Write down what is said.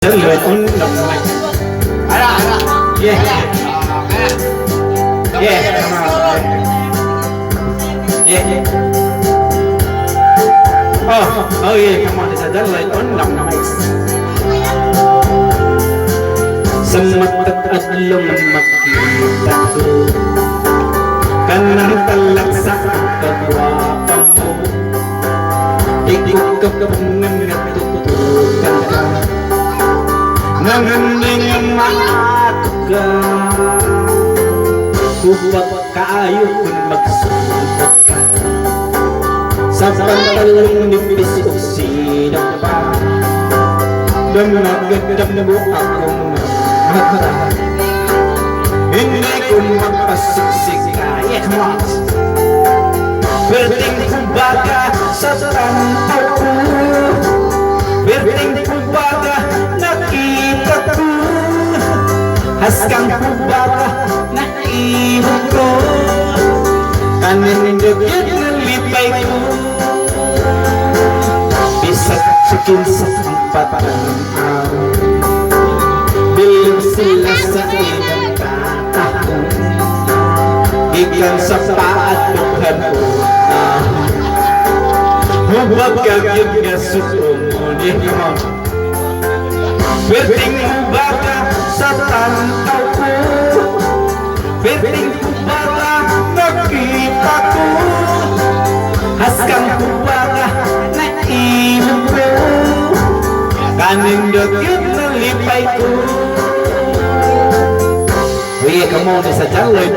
Người con đồng mạch. Yeah. Yeah. Yeah. Oh yeah, come on, it's a little con đồng mạch. Semetet adlum makita kanang talaksa kadwa pamu ikut kepungan ngatutukan ka nanganing matuga kubak kayo kun magsukat ka sa pantalong nipis sinang pa dumagandam mo akong magmata hindi ko magpasiksik kaya mas berting kumbaga sa tampaw ko berting kumbaga nakita ko haskang kumbaga naiwan ko kanin dugit ng lipay ko bisag sikin sa patang araw bilog sila sa ilang tatahon ikan sa paat bukan ko hubag kagib nga sukumuni berting hubaga sa tantaw ko berting hubaga nakita ko haskang hubaga naiwan ko kaning dagit na lipay ko. Wih, kamu bisa jalan,